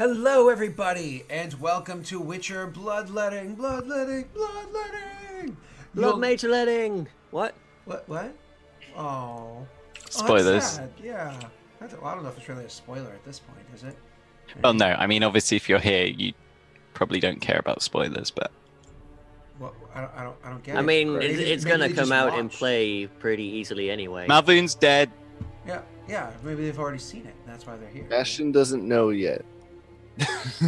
Hello, everybody, and welcome to Witcher Bloodletting, Bloodletting, Bloodletting. Love Major Letting. What? What? Oh, that's Spoilers. sad. Yeah, I don't know if it's really a spoiler at this point, is it? Well, no. I mean, obviously, if you're here, you probably don't care about spoilers, but Well, I don't get it. I mean, Maybe- it's maybe gonna they come just out and watched. play pretty easily anyway. Malvoon's dead. Yeah. Maybe they've already seen it. That's why they're here. Bastion doesn't know yet.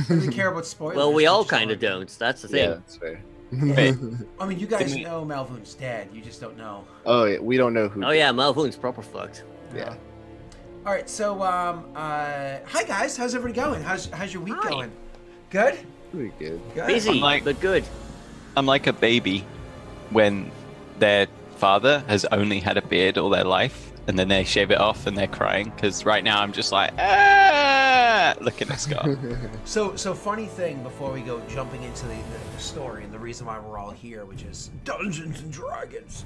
Maybe they care about spoilers. Well, we they all just kind of like- don't. That's the thing. Yeah, that's fair. Wait, I mean, you guys Didn't we- know Malvoon's dead. You just don't know. Oh, yeah, we don't know who. Oh yeah, Malvoon's proper fucked. Yeah. All right. So, hi guys. How's everybody going? How's your week Hi. going? Good. Pretty good. Good. Busy, I'm like- but good. I'm like a baby when their father has only had a beard all their life, and then they shave it off and they're crying. Because right now I'm just like, look at this guy. So funny thing before we go jumping into the story and the reason why we're all here, which is Dungeons and Dragons.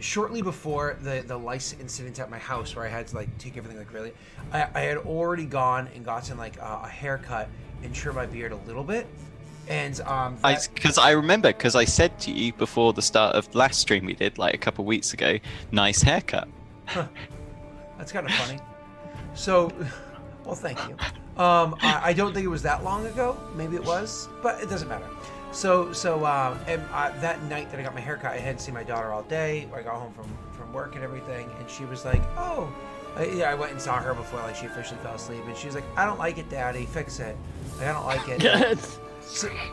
Shortly before the lice incident at my house, where I had to like take everything like really, I had already gone and gotten like a haircut and trim my beard a little bit, and Because I remember, because I said to you before the start of the last stream we did, like a couple of weeks ago, nice haircut. that's kind of funny. So, well, thank you. I don't think it was that long ago. Maybe it was, but it doesn't matter. That night that I got my haircut, I hadn't seen my daughter all day. I got home from work and everything, and she was like, "Oh, I went and saw her before like she officially fell asleep, and she was like, "I don't like it, Daddy. Fix it. Like, I don't like it."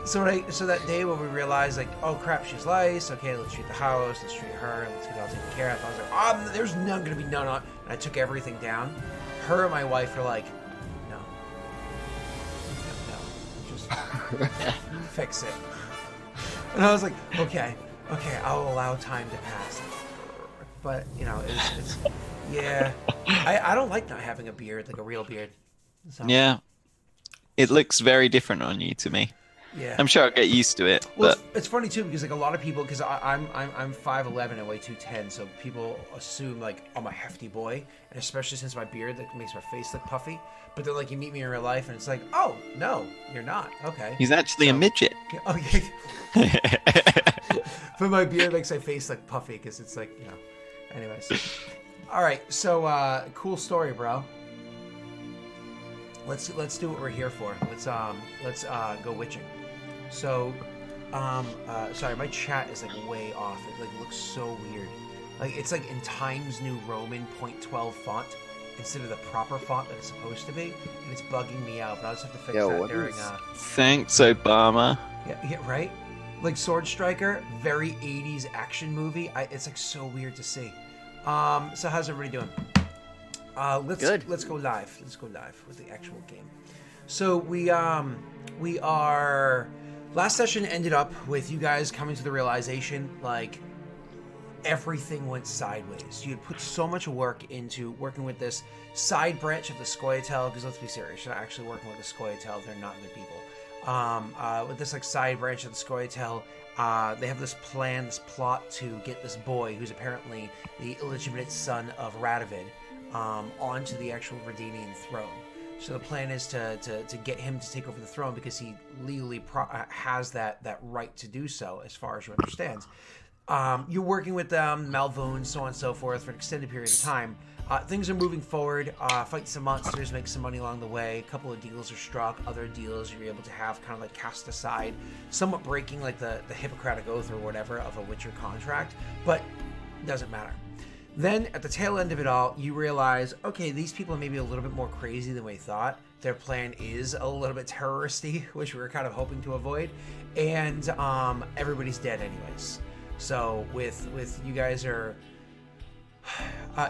So that day when we realized like, oh crap, she's lice. Okay, let's treat the house. Let's treat her. Let's get it all taken care of. I was like, there's gonna be none on. And I took everything down. Her and my wife were like, no, just fix it. And I was like, okay, I'll allow time to pass. But you know, it's yeah. I don't like not having a beard, like a real beard. So, Yeah. It looks very different on you to me. yeah. I'm sure I'll get used to it, Well, but it's funny too because like a lot of people, because I'm 5'11" and weigh 210, so people assume like I'm a hefty boy, and especially since my beard that makes my face look puffy. But then like you meet me in real life and it's like, oh no, you're not. Okay. he's actually a So- midget. Okay. But my beard makes my face look puffy because it's like, you know. Anyways. All right. So cool story, bro. Let's do what we're here for. Let's go witching. So, sorry, my chat is like way off. It like looks so weird. Like it's like in Times New Roman .12 font instead of the proper font that it's supposed to be, and it's bugging me out. But I'll just have to fix Yeah, that what during. is- Thanks, Obama. Yeah, right. Like Sword Striker, very 80s action movie. It's like so weird to see. So how's everybody doing? Good. Let's go live. Let's go live with the actual game. So we are. Last session ended up with you guys coming to the realization like everything went sideways. You had put so much work into working with this side branch of the Scoia'tael, because let's be serious, you're not actually working with the Scoia'tael. They're not good people. With this like side branch of the Scoia'tael, they have this plan, this plot to get this boy, who's apparently the illegitimate son of Radovid, onto the actual Redanian throne. So the plan is to get him to take over the throne because he legally has that right to do so, as far as you understand. You're working with them, Malvoon, so on and so forth, for an extended period of time. Things are moving forward. Fight some monsters, make some money along the way. A couple of deals are struck. Other deals you're able to have kind of like cast aside, somewhat breaking like the Hippocratic Oath or whatever of a Witcher contract, but doesn't matter. Then, at the tail end of it all, you realize, okay, these people are maybe a little bit more crazy than we thought. Their plan is a little bit terroristy, which we were kind of hoping to avoid. And everybody's dead anyways. So, with you guys are...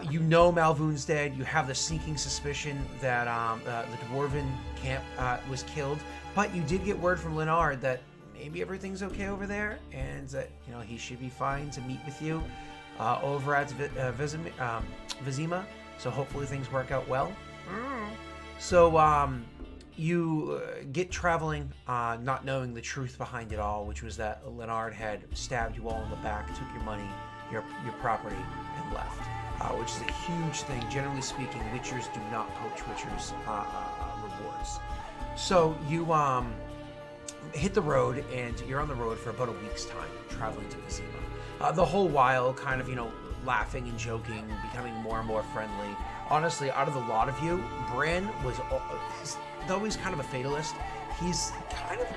you know Malvoon's dead. You have the sneaking suspicion that the Dwarven camp was killed. But you did get word from Leonard that maybe everything's okay over there. And that, you know, he should be fine to meet with you. Over at Vizima, so hopefully things work out well. So you get traveling, not knowing the truth behind it all, which was that Leonard had stabbed you all in the back, took your money, your property, and left. which is a huge thing. Generally speaking, Witchers do not poach Witchers' rewards. So you hit the road, and you're on the road for about a week's time, traveling to Vizima. The whole while, kind of, laughing and joking, becoming more and more friendly. Honestly, out of the lot of you, Bran was, though he's kind of a fatalist, he's kind of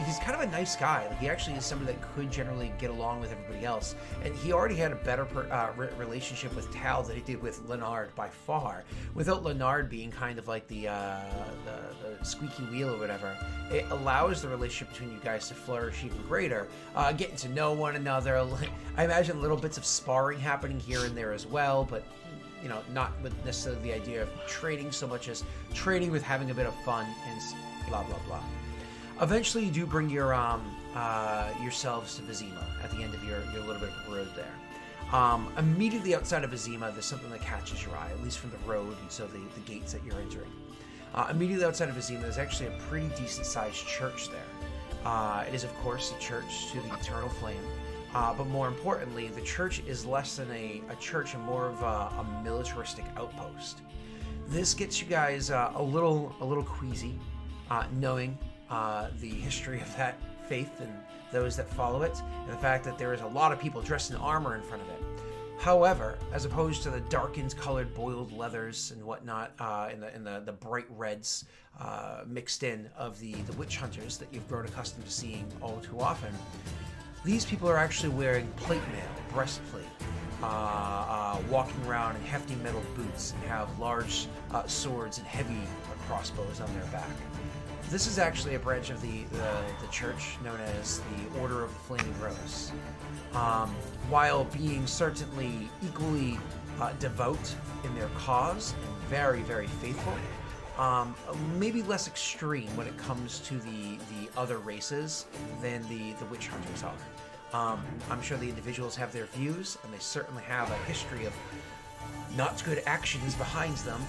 he's kind of a nice guy. Like, he actually is somebody that could generally get along with everybody else. And he already had a better relationship with Tal than he did with Leonard by far. Without Leonard being kind of like the squeaky wheel or whatever, it allows the relationship between you guys to flourish even greater. Getting to know one another. I imagine little bits of sparring happening here and there as well, but not with necessarily the idea of trading so much as trading with having a bit of fun and blah blah blah. Eventually, you do bring your yourselves to Vizima at the end of your little bit of road there. Immediately outside of Vizima, there's something that catches your eye, at least from the road, and so the gates that you're entering. Immediately outside of Vizima, there's actually a pretty decent-sized church there. It is, of course, a church to the Eternal Flame. But more importantly, the church is less than a church and more of a militaristic outpost. This gets you guys a little queasy, knowing the history of that faith and those that follow it, and the fact that there is a lot of people dressed in armor in front of it. However, as opposed to the darkened colored boiled leathers and whatnot, in the bright reds mixed in of the witch hunters that you've grown accustomed to seeing all too often, these people are actually wearing plate mail, breastplate, walking around in hefty metal boots, and have large swords and heavy crossbows on their back. This is actually a branch of the church known as the Order of the Flaming Rose. While being certainly equally devout in their cause and very, very faithful, maybe less extreme when it comes to the other races than the witch hunters are. I'm sure the individuals have their views, and they certainly have a history of not good actions behind them,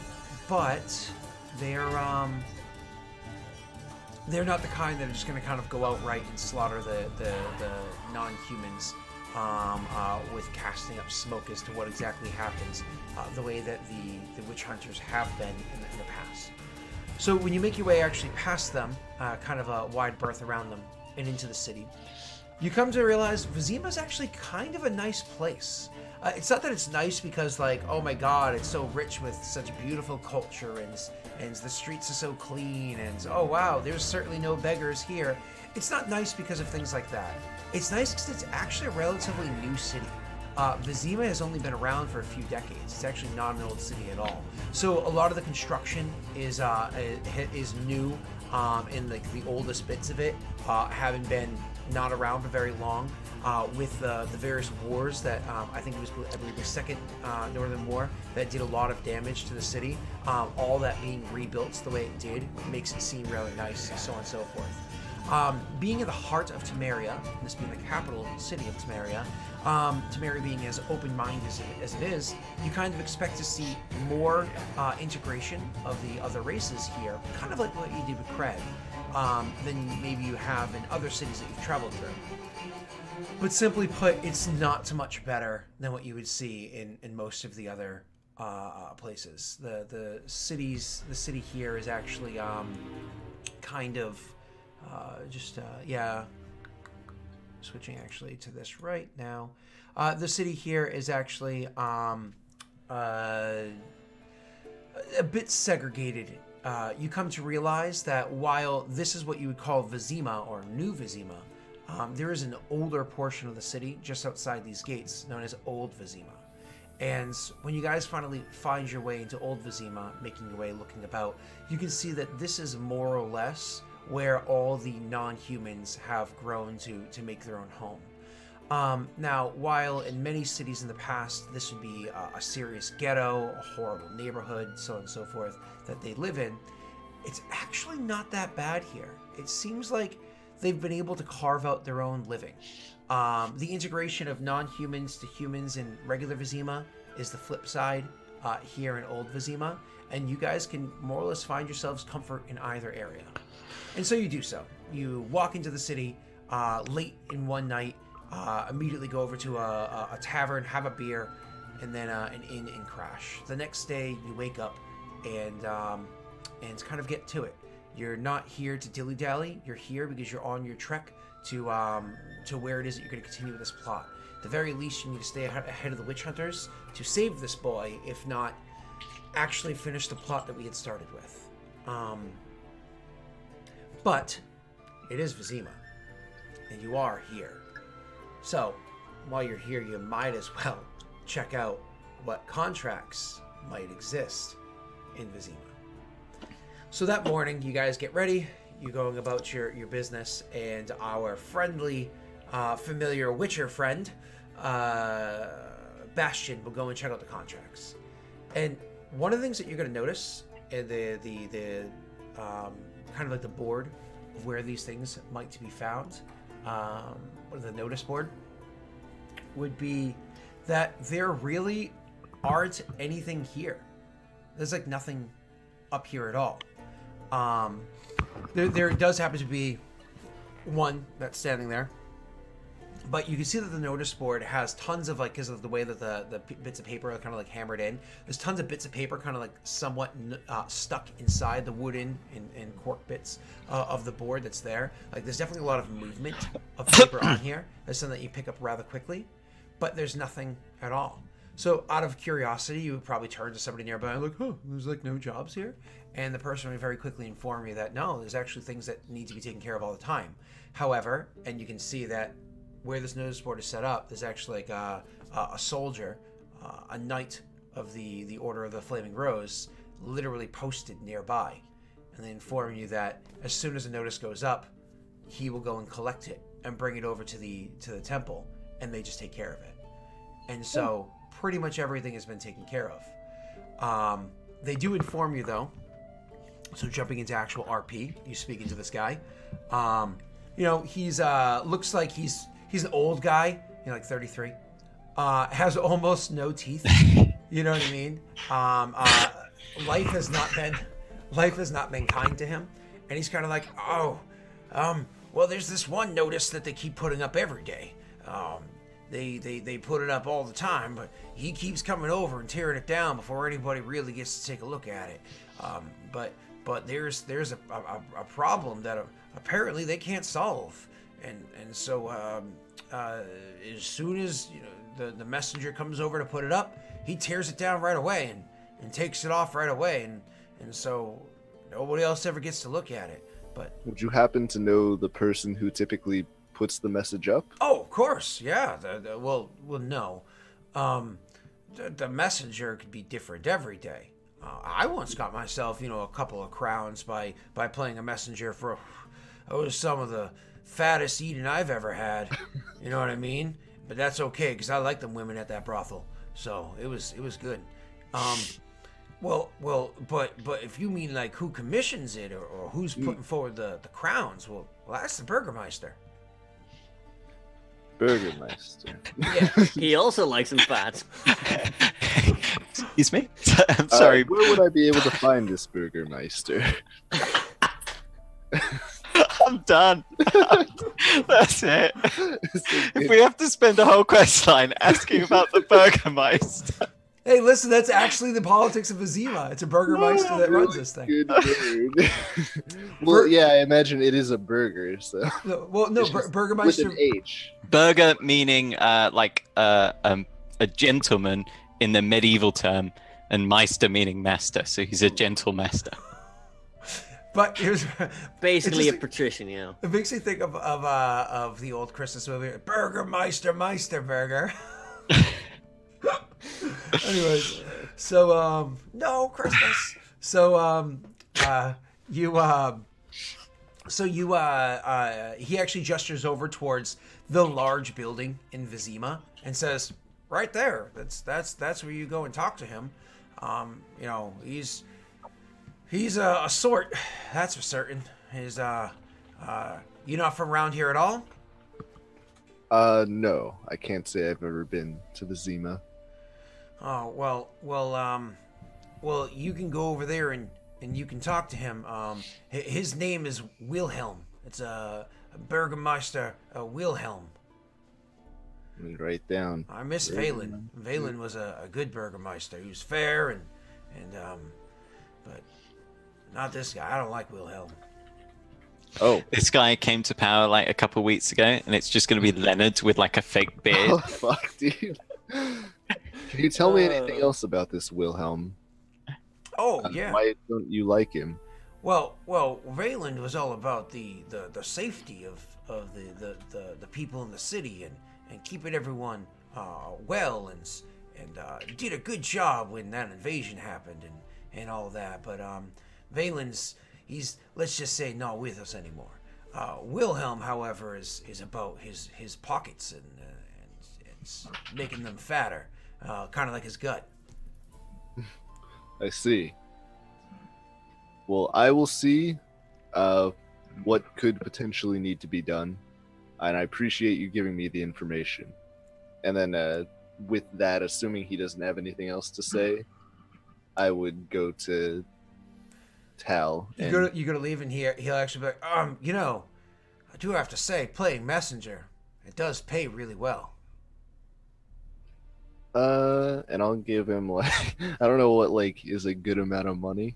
but they're not the kind that are just going to kind of go outright and slaughter the non-humans with casting up smoke as to what exactly happens, the way that the witch hunters have been in the past. So when you make your way actually past them, kind of a wide berth around them, and into the city, you come to realize Vizima is actually kind of a nice place. It's not that it's nice because, like, oh my god, it's so rich with such beautiful culture, and the streets are so clean, and oh wow, there's certainly no beggars here. It's not nice because of things like that. It's nice because it's actually a relatively new city. Vizima has only been around for a few decades. It's actually not an old city at all. So a lot of the construction is new, and like the oldest bits of it having been not around for very long. With the various wars that I believe the Second Northern War that did a lot of damage to the city. All that being rebuilt the way it did makes it seem really nice, and so on and so forth. Being in the heart of Temeria, this being the capital city of Temeria, Temeria being as open-minded as it is, you kind of expect to see more integration of the other races here, kind of like what you did with Craig, than maybe you have in other cities that you've traveled through. But simply put, it's not too much better than what you would see in most of the other places. The city here is actually kind of switching actually to this right now. The city here is actually a bit segregated. You come to realize that while this is what you would call Vizima or New Vizima, there is an older portion of the city just outside these gates known as Old Vizima. And when you guys finally find your way into Old Vizima, making your way, looking about, you can see that this is more or less where all the non-humans have grown to make their own home. Now, while in many cities in the past, this would be a serious ghetto, a horrible neighborhood, so on and so forth, that they live in, it's actually not that bad here. It seems like they've been able to carve out their own living. The integration of non-humans to humans in regular Vizima is the flip side here in Old Vizima, and you guys can more or less find yourselves comfort in either area. And so you do so. You walk into the city late in one night, immediately go over to a tavern, have a beer, and then an inn and crash. The next day, you wake up and kind of get to it. You're not here to dilly-dally. You're here because you're on your trek to where it is that you're going to continue with this plot. At the very least, you need to stay ahead of the witch hunters to save this boy, if not actually finish the plot that we had started with. But it is Vizima, and you are here. So, while you're here, you might as well check out what contracts might exist in Vizima. So that morning, you guys get ready. You're going about your business, and our friendly, familiar Witcher friend, Bastion, will go and check out the contracts. And one of the things that you're going to notice in the kind of like the board of where these things might be found, the notice board, would be that there really aren't anything here. There's like nothing up here at all. There does happen to be one that's standing there, but you can see that the notice board has tons of, like, because of the way that the bits of paper are kind of like hammered in, there's tons of bits of paper kind of like somewhat stuck inside the wooden and cork bits of the board that's there. Like, there's definitely a lot of movement of paper on here. That's something that you pick up rather quickly, but there's nothing at all. So out of curiosity, you would probably turn to somebody nearby and look, there's like no jobs here. And the person would very quickly inform you that no, there's actually things that need to be taken care of all the time. However, and you can see that where this notice board is set up, there's actually like a soldier, a knight of the Order of the Flaming Rose, literally posted nearby. And they inform you that as soon as a notice goes up, he will go and collect it and bring it over to the temple, and they just take care of it. And so pretty much everything has been taken care of. They do inform you, though, so jumping into actual RP, you speaking to this guy. He's looks like he's an old guy, like 33. Has almost no teeth. You know what I mean? Life has not been kind to him, and he's kind of like, well, there's this one notice that they keep putting up every day. They put it up all the time, but he keeps coming over and tearing it down before anybody really gets to take a look at it. But there's a problem that apparently they can't solve, and so as soon as the messenger comes over to put it up, he tears it down right away and takes it off right away, and so nobody else ever gets to look at it. But would you happen to know the person who typically puts the message up? Oh, of course, yeah. Well, no. The messenger could be different every day. I once got myself, a couple of crowns by playing a messenger for some of the fattest eating I've ever had. You know what I mean? But that's okay, because I like them women at that brothel, so it was good. But if you mean like who commissions it or who's putting forward the crowns, well, that's the Burgermeister. Burgermeister. Yeah, he also likes them fat. Excuse me? I'm sorry. Where would I be able to find this Burgermeister? I'm done. That's it. If we have to spend a whole quest line asking about the Burgermeister. Hey, listen, that's actually the politics of Vizima. It's a Burgermeister that runs this thing. Good word. Well, yeah, I imagine it is a burger, so. Burgermeister. With an H. Burger meaning like a gentleman in the medieval term, and Meister meaning master, so he's a gentle master. But here's basically a patrician, It makes me think of the old Christmas movie, Burgermeister Meisterburger. Anyways, so no Christmas. He actually gestures over towards the large building in Vizima and says, "Right there. That's where you go and talk to him. He's a sort, that's for certain. He's you not from around here at all?" No, I can't say I've ever been to Vizima. Oh, well, you can go over there and you can talk to him. His name is Wilhelm. It's Burgermeister Wilhelm. Let me write down. I miss Valen. Valen was a good burgermeister. He was fair and but not this guy. I don't like Wilhelm. Oh. This guy came to power like a couple weeks ago, and it's just going to be Leonard with like a fake beard. Oh, fuck, dude. Can you tell me anything else about this Wilhelm? Oh, yeah. Why don't you like him? Well, Valen was all about the safety of the people in the city and keeping everyone well and did a good job when that invasion happened and all that. But Valen's he's, let's just say, not with us anymore. Wilhelm, however, is about his pockets and making them fatter, kind of like his gut. I see. Well, I will see what could potentially need to be done, and I appreciate you giving me the information. And then with that, assuming he doesn't have anything else to say, I would go to Tal. You're gonna leave, and he'll actually be like, I do have to say, playing messenger, it does pay really well. And I'll give him like I don't know what like is a good amount of money,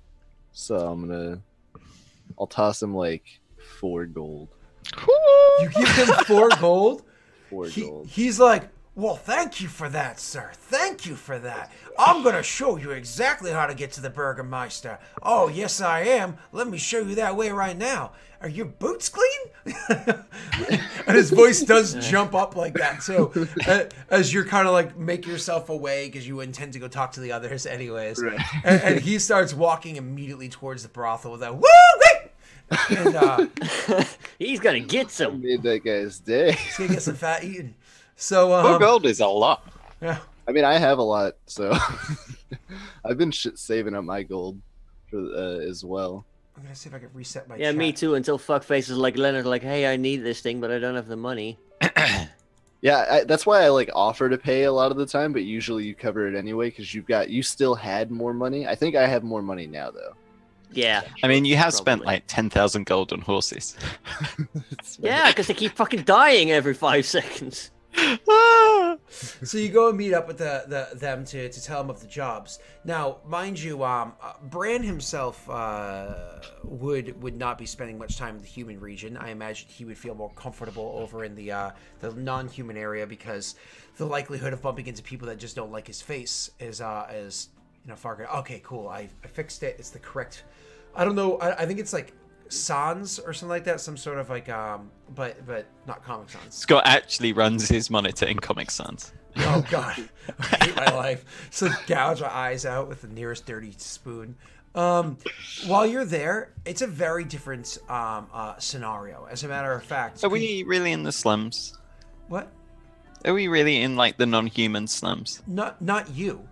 so I'll toss him like 4 gold. You give him 4 gold? 4 gold. He's like, well, thank you for that, sir. Thank you for that. I'm going to show you exactly how to get to the Burgermeister. Oh, yes, I am. Let me show you that way right now. Are your boots clean? And his voice does jump up like that, too. As you're kind of like, make yourself away because you intend to go talk to the others anyways. Right. And he starts walking immediately towards the brothel with that, woo! And he's going to get I some. made that guy's day. he's going to get some fat eating. So, 4 gold is a lot. yeah. I mean, I have a lot, so I've been saving up my gold for as well. I'm gonna see if I can reset my Yeah, chat. me too. Until fuckfaces like Leonard are like, hey, I need this thing, but I don't have the money. Yeah, that's why I like offer to pay a lot of the time, but usually you cover it anyway because you still had more money. I think I have more money now though. Yeah. I mean, you have spent Probably. like 10,000 gold on horses. Yeah, because they keep fucking dying every 5 seconds. So you go and meet up with them to tell them of the jobs. Now, mind you, Bran himself would not be spending much time in the human region. I imagine he would feel more comfortable over in the non-human area because the likelihood of bumping into people that just don't like his face is far greater. Okay, cool. I fixed it. It's the correct. I don't know. I think it's like Sans or something like that. Some sort of like but not Comic Sans. Scott actually runs his monitor in Comic Sans. Oh god, I hate my life. So gouge my eyes out with the nearest dirty spoon. While you're there, it's a very different scenario. As a matter of fact, Are we really in the slums? what? Are we really in like the non-human slums? Not you,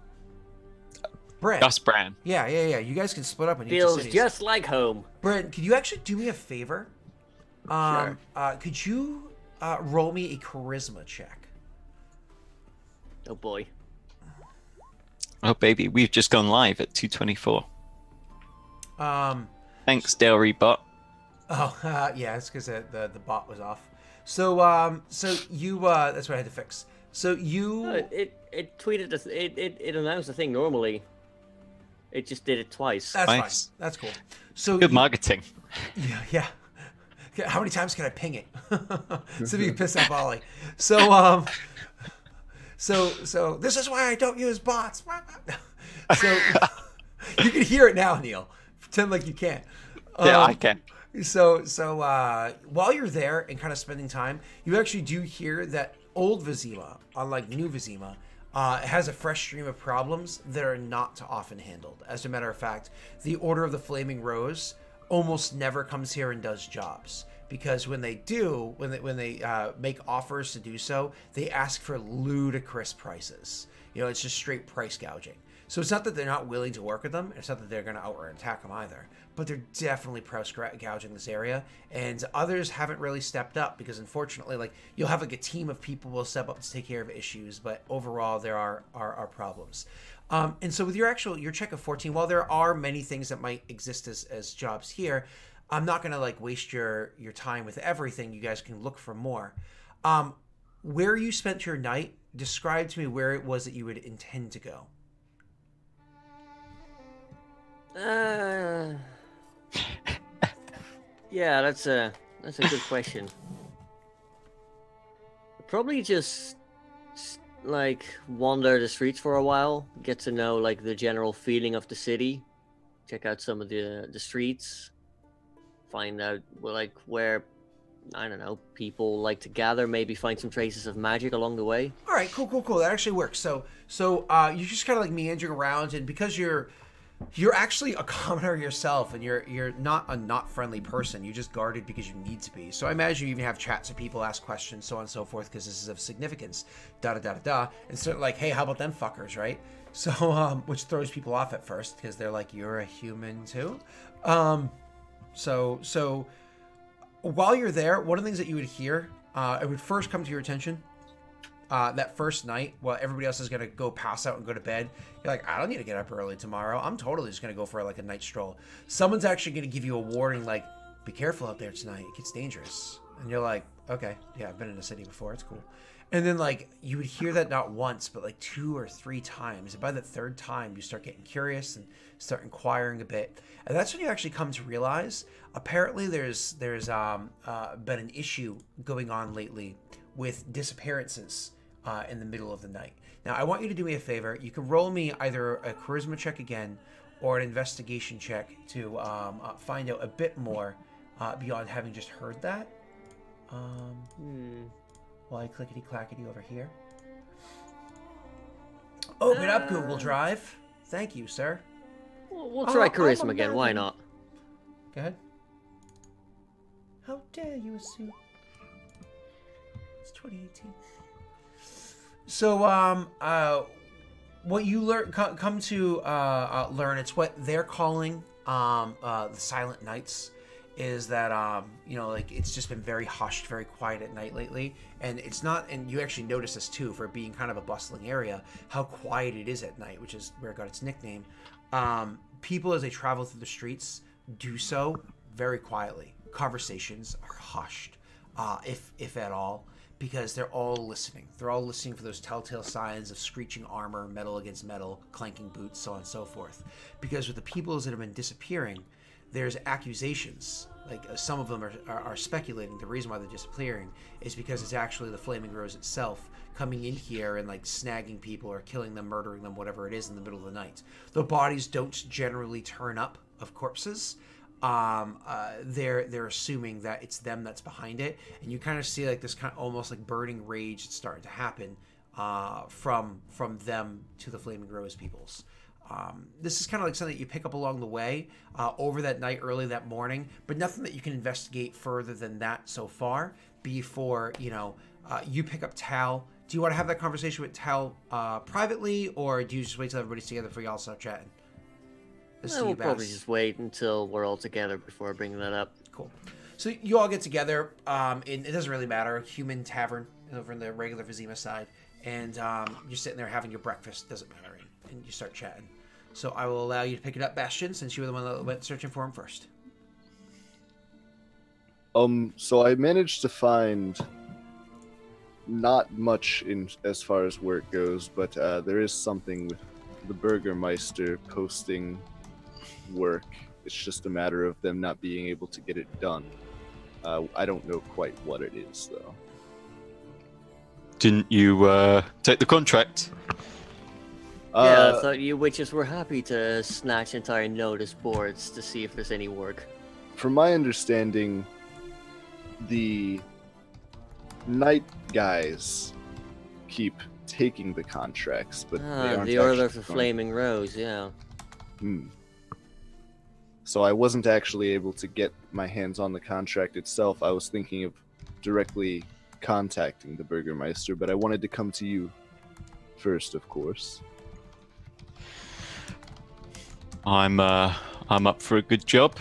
Brent. Just Bran. Yeah. You guys can split up in each Feels cities. just like home. Brent, could you actually do me a favor? Sure. Could you roll me a charisma check? Oh boy. Oh baby, we've just gone live at 2:24. Thanks, Daelric bot. Oh, yeah, it's because the bot was off. So you that's what I had to fix. So you No, it tweeted it announced the thing normally. It just did it twice. that's Nice. fine. That's cool. So Good marketing. Yeah. Okay, how many times can I ping it? So you can piss off Ollie. So so this is why I don't use bots. So you can hear it now, Neil. Pretend like you can't. Yeah, I can. So while you're there and kind of spending time, you actually do hear that old Vizima, unlike new Vizima, has a fresh stream of problems that are not often handled. As a matter of fact, the Order of the Flaming Rose almost never comes here and does jobs. Because when they do, when they make offers to do so, they ask for ludicrous prices. You know, it's just straight price gouging. So it's not that they're not willing to work with them. It's not that they're going to outright attack them either. But they're definitely price gouging this area. And others haven't really stepped up because, unfortunately, like you'll have like a team of people will step up to take care of issues. But overall, there are problems. And so with your check of 14, while there are many things that might exist as jobs here, I'm not going to like waste your time with everything. You guys can look for more. where you spent your night, describe to me where it was that you would intend to go. Yeah, that's a good question. Probably just like wander the streets for a while, get to know like the general feeling of the city, check out some of the streets, find out like where, I don't know, people like to gather, maybe find some traces of magic along the way. All right, cool. That actually works. So you're just kind of like meandering around, and because you're actually a commoner yourself, and you're not a not friendly person. You just guarded because you need to be. So I imagine you even have chats with people, ask questions, so on and so forth, because this is of significance. And so like, hey, how about them fuckers, right? So which throws people off at first because they're like, you're a human too. So while you're there, one of the things that you would hear, it would first come to your attention. That first night, while everybody else is going to go pass out and go to bed, you're like, I don't need to get up early tomorrow. I'm totally just going to go for like a night stroll. Someone's actually going to give you a warning like, be careful out there tonight. It gets dangerous. And you're like, okay, yeah, I've been in a city before. It's cool. And then like you would hear that not once, but like 2 or 3 times. And by the third time, you start getting curious and start inquiring a bit. And that's when you actually come to realize, apparently there's been an issue going on lately with disappearances in the middle of the night. Now, I want you to do me a favor. You can roll me either a charisma check again or an investigation check to find out a bit more beyond having just heard that. While I clickety-clackety over here. Open up Google Drive. Thank you, sir. We'll try charisma again. Why not? Go ahead. How dare you assume? It's 2018. So, what you come to learn, it's what they're calling the Silent Nights, is that like it's just been very hushed, very quiet at night lately, and it's not. And you actually notice this too, for being kind of a bustling area, how quiet it is at night, which is where it got its nickname. People, as they travel through the streets, do so very quietly. Conversations are hushed, if at all, because they're all listening. They're all listening for those telltale signs of screeching armor, metal against metal, clanking boots, so on and so forth. Because with the peoples that have been disappearing, there's accusations. Like some of them are speculating the reason why they're disappearing is because it's actually the Flaming Rose itself coming in here and like snagging people or killing them, murdering them, whatever it is, in the middle of the night. The bodies don't generally turn up of corpses. They're assuming that it's them that's behind it, and you kind of see like this kind of almost like burning rage that's starting to happen from them to the Flaming Rose peoples. This is kind of like something that you pick up along the way over that night, early that morning, but nothing that you can investigate further than that so far before you pick up Tal. Do you want to have that conversation with Tal privately, or do you just wait till everybody's together before y'all start chatting? We'll probably just wait until we're all together before bringing that up. Cool. So you all get together. It doesn't really matter. Human tavern over in the regular Vizima side, and you're sitting there having your breakfast. Doesn't matter, and you start chatting. So I will allow you to pick it up, Bastion, since you were the one that went searching for him first. So I managed to find not much in as far as work goes, but there is something with the Burgermeister posting work. It's just a matter of them not being able to get it done. I don't know quite what it is, though. Didn't you take the contract? Yeah, I thought you witches were happy to snatch entire notice boards to see if there's any work. From my understanding, the night guys keep taking the contracts, but they aren't the Order of the actually Flaming Rose, yeah. So I wasn't actually able to get my hands on the contract itself. I was thinking of directly contacting the Burgermeister, but I wanted to come to you first, of course. I'm up for a good job.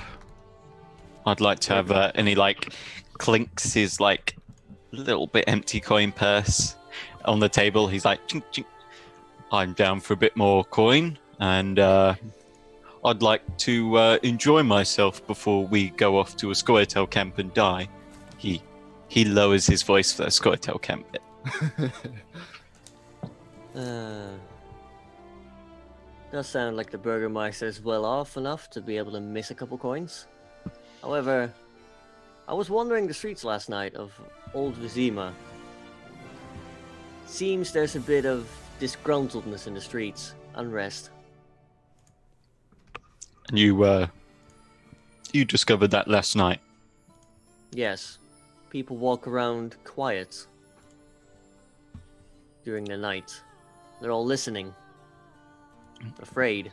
I'd like to have any like clinks his like little bit empty coin purse on the table. He's like, chink, chink. I'm down for a bit more coin, and I'd like to enjoy myself before we go off to a Scoia'tael camp and die. He lowers his voice for that Scoia'tael camp bit. Does sound like the Burgermeister's well off enough to be able to miss a couple coins. However, I was wandering the streets last night of Old Vizima. Seems there's a bit of disgruntledness in the streets, unrest. And you discovered that last night. Yes, people walk around quiet during the night. They're all listening, afraid.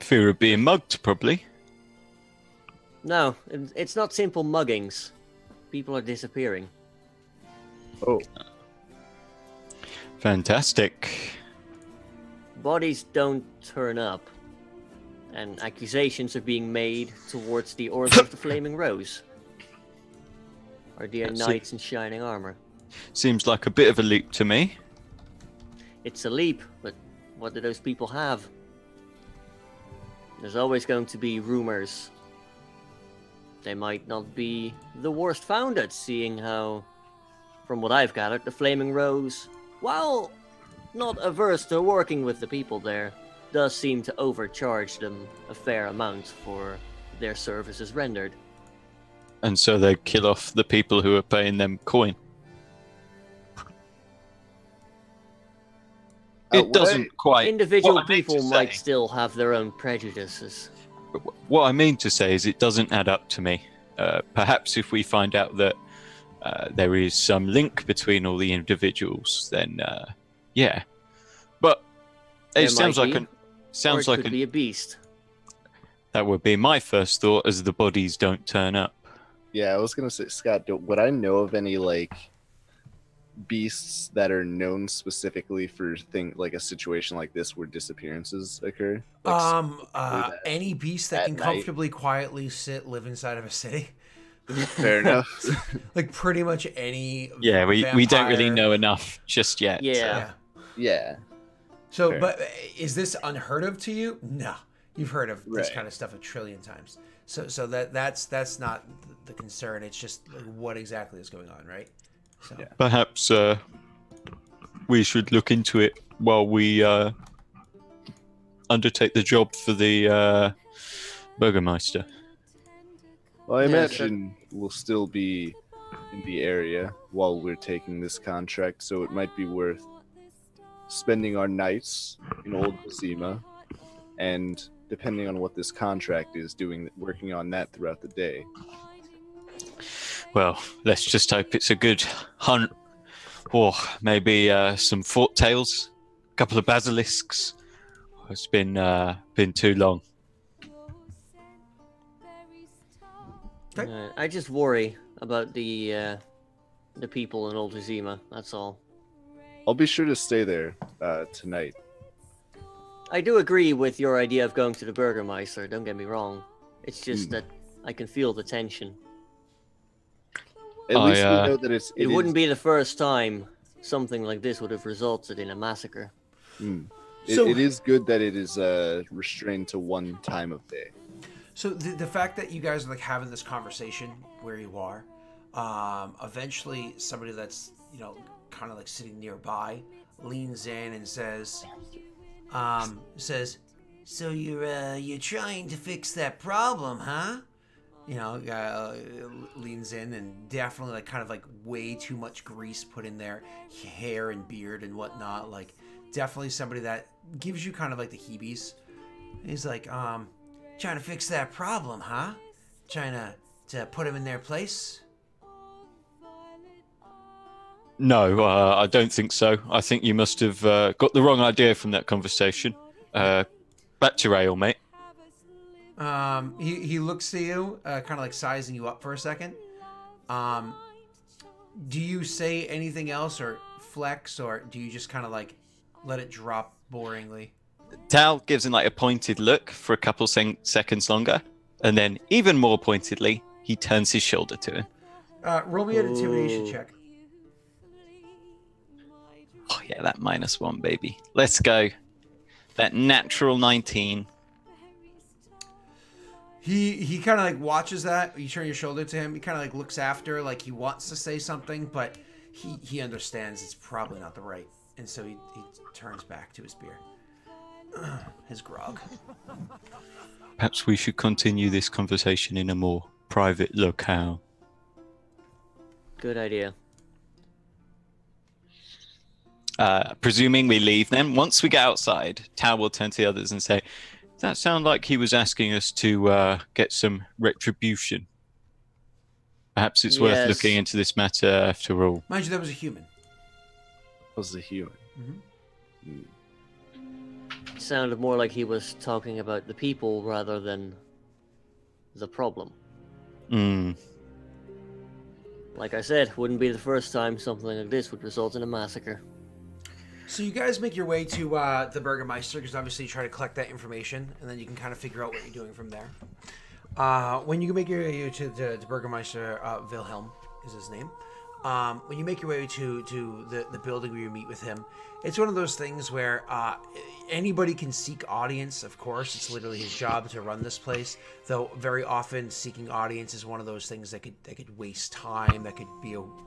Fear of being mugged, probably. No, it's not simple muggings. People are disappearing. Oh, Fantastic. Bodies don't turn up, and accusations are being made towards the Order of the Flaming Rose. Our dear That's it. knights in shining armor. Seems like a bit of a leap to me. It's a leap, but what do those people have? There's always going to be rumors. They might not be the worst founded, seeing how, from what I've gathered, the Flaming Rose, while not averse to working with the people there, does seem to overcharge them a fair amount for their services rendered. And so they kill off the people who are paying them coin. It doesn't quite... Individual what I mean to people might say- still have their own prejudices. What I mean to say is it doesn't add up to me. Perhaps if we find out that there is some link between all the individuals, then yeah. But There it sounds might like be, sounds or it like could be a beast. that would be my first thought, as the bodies don't turn up. yeah. I was gonna say, Scott, would I know of any like beasts that are known specifically for like a situation like this where disappearances occur? Like, Any beast that at can night. comfortably, quietly live inside of a city. fair enough. Like pretty much any. Yeah, we don't really vampire- know enough just yet. Yeah. Yeah. Yeah. So, Fair. but is this unheard of to you? No, you've heard of this Right. kind of stuff a trillion times. So that's not the concern. It's just like, what exactly is going on, right? So, Yeah. Perhaps we should look into it while we undertake the job for the Burgermeister. Well, I Yeah, imagine we'll still be in the area while we're taking this contract, so it might be worth spending our nights in Old Vizima, and depending on what this contract is, working on that throughout the day. Well, let's just hope it's a good hunt. Or maybe some fort tails, a couple of basilisks. It's been too long. Okay. I just worry about the people in Old Vizima, that's all. I'll be sure to stay there tonight. I do agree with your idea of going to the Burgermeister, don't get me wrong. It's just that I can feel the tension. At least we know that It wouldn't be the first time something like this would have resulted in a massacre. So- it is good that it is restrained to one time of day. So the fact that you guys are like having this conversation where you are, eventually somebody that's kind of like sitting nearby leans in and says, "So you're trying to fix that problem, huh?" Leans in and definitely like kind of like way too much grease put in their hair and beard and whatnot. Like definitely somebody that gives you kind of like the heebies. He's like, trying to fix that problem, huh? Trying to put them in their place? No, I don't think so. I think you must have got the wrong idea from that conversation. Back to rail, mate. He looks to you, kind of like sizing you up for a second. Do you say anything else or flex, or do you just kind of like let it drop boringly? Tal gives him like a pointed look for a couple seconds longer, and then even more pointedly, he turns his shoulder to him. Roll me an intimidation check. Oh yeah, that -1, baby. Let's go. That natural 19. He kind of like watches that. You turn your shoulder to him. He kind of like looks after, like he wants to say something, but he understands it's probably not the right, and so he turns back to his beer, his grog. Perhaps we should continue this conversation in a more private locale. Good idea. Presuming we leave then, once we get outside, Tao will turn to the others and say, "Does that sound like he was asking us to get some retribution? Perhaps it's worth Yes. looking into this matter after all." Mind you, that was a human. Was a human. It sounded more like he was talking about the people rather than the problem. Like I said, wouldn't be the first time something like this would result in a massacre. So you guys make your way to the Burgermeister, because obviously you try to collect that information, and then you can kind of figure out what you're doing from there. When you make your way to the Burgermeister, Wilhelm is his name. When you make your way to the building where you meet with him, it's one of those things where anybody can seek audience. Of course, it's literally his job to run this place. Though very often seeking audience is one of those things that could waste time, that could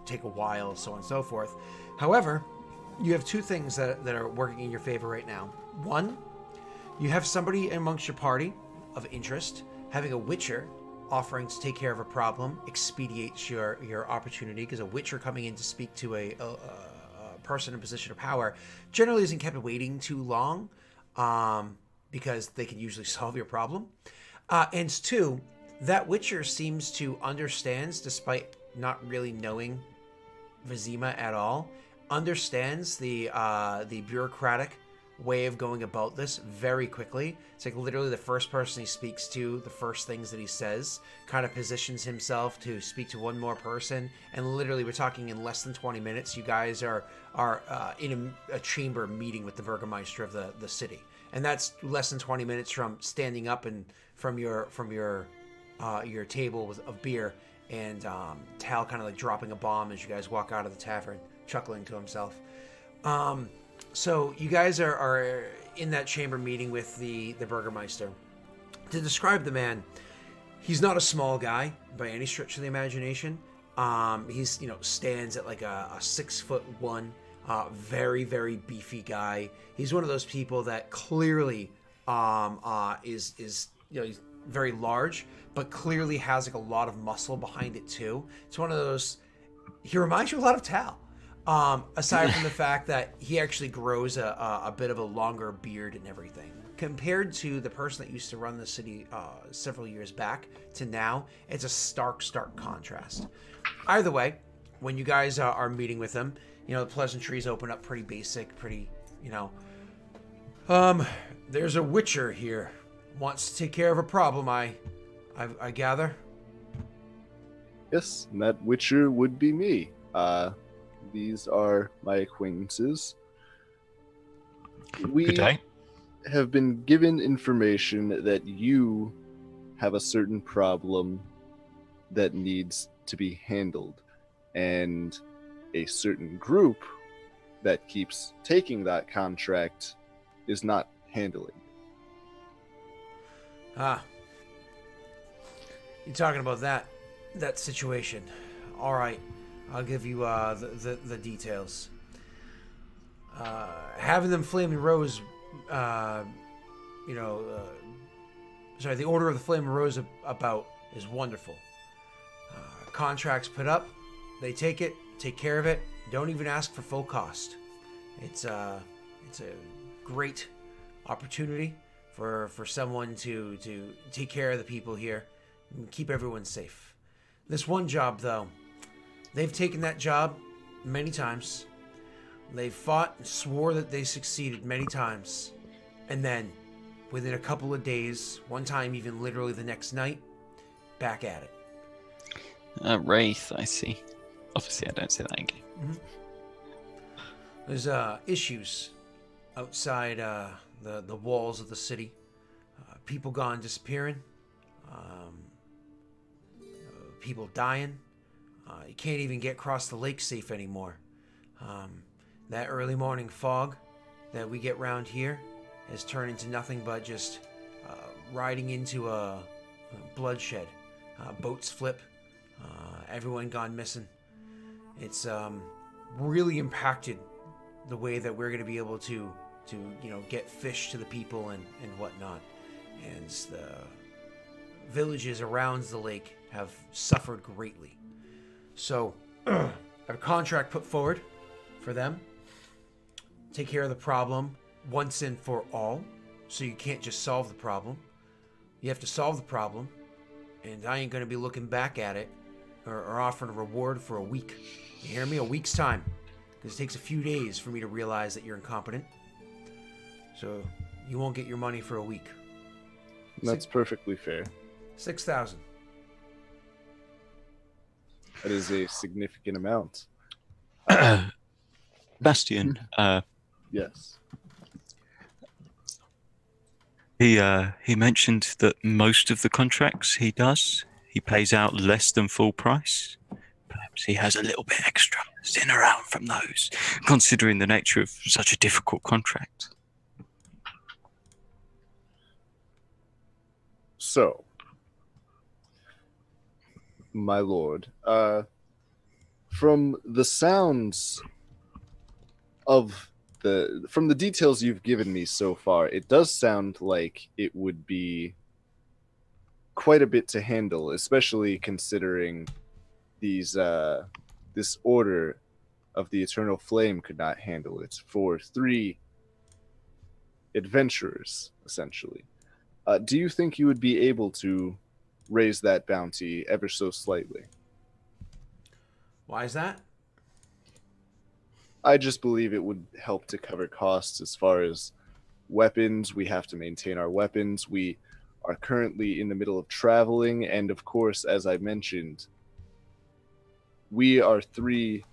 take a while, so on and so forth. However, you have two things that are working in your favor right now. One, you have somebody amongst your party of interest. Having a witcher offering to take care of a problem expedites your opportunity, because a witcher coming in to speak to a person in a position of power generally isn't kept waiting too long, because they can usually solve your problem. And two, that witcher seems to understands, despite not really knowing Vizima at all, understands the bureaucratic way of going about this very quickly. It's like literally the first person he speaks to, the first things that he says, kind of positions himself to speak to one more person, and literally we're talking in less than 20 minutes you guys are in a chamber meeting with the Burgermeister of the city, and that's less than 20 minutes from standing up and from your table of beer, and Tal kind of like dropping a bomb as you guys walk out of the tavern, chuckling to himself. So you guys are in that chamber meeting with the Burgermeister. To describe the man, he's not a small guy by any stretch of the imagination. He's stands at like a 6'1", very very beefy guy. He's one of those people that clearly is he's very large, but clearly has like a lot of muscle behind it too. It's one of those. He reminds you a lot of Tal. Aside from the fact that he actually grows a bit of a longer beard and everything. Compared to the person that used to run the city several years back to now, it's a stark contrast. Either way, when you guys are meeting with him, the pleasantries open up pretty basic, pretty, there's a witcher here. Wants to take care of a problem, I gather. Yes, and that witcher would be me. These are my acquaintances. We Good day. have been given information that you have a certain problem that needs to be handled, and a certain group that keeps taking that contract is not handling it. You're talking about that situation. All right. I'll give you the details. Having them Flaming Rose, the Order of the Flaming Rose about is wonderful. Contracts put up, they take it, take care of it, don't even ask for full cost. It's a great opportunity for someone to take care of the people here and keep everyone safe. This one job, though, they've taken that job many times. They've fought and swore that they succeeded many times. And then, within a couple of days, one time even literally the next night, back at it. Wraith, I see. Obviously, I don't see that in game. Mm-hmm. There's issues outside the walls of the city. People gone disappearing. People dying. You can't even get across the lake safe anymore. That early morning fog that we get round here has turned into nothing but just riding into a bloodshed. Boats flip. Everyone gone missing. It's really impacted the way that we're going to be able to get fish to the people and whatnot. And the villages around the lake have suffered greatly. So I have a contract put forward for them. Take care of the problem once and for all. So you can't just solve the problem. You have to solve the problem. And I ain't going to be looking back at it or offering a reward for a week. You hear me? A week's time. Because it takes a few days for me to realize that you're incompetent. So you won't get your money for a week. That's perfectly fair. 6,000. That is a significant amount. Bastian, Yes. he mentioned that most of the contracts he does, he pays out less than full price. Perhaps he has a little bit extra sitting around from those, considering the nature of such a difficult contract. So, my lord, from the sounds of from the details you've given me so far, it does sound like it would be quite a bit to handle, especially considering these this order of the Eternal Flame could not handle it for 3 adventurers, essentially. Do you think you would be able to raise that bounty ever so slightly? Why is that? I just believe it would help to cover costs as far as weapons. We have to maintain our weapons. We are currently in the middle of traveling, and of course, as I mentioned, we are 3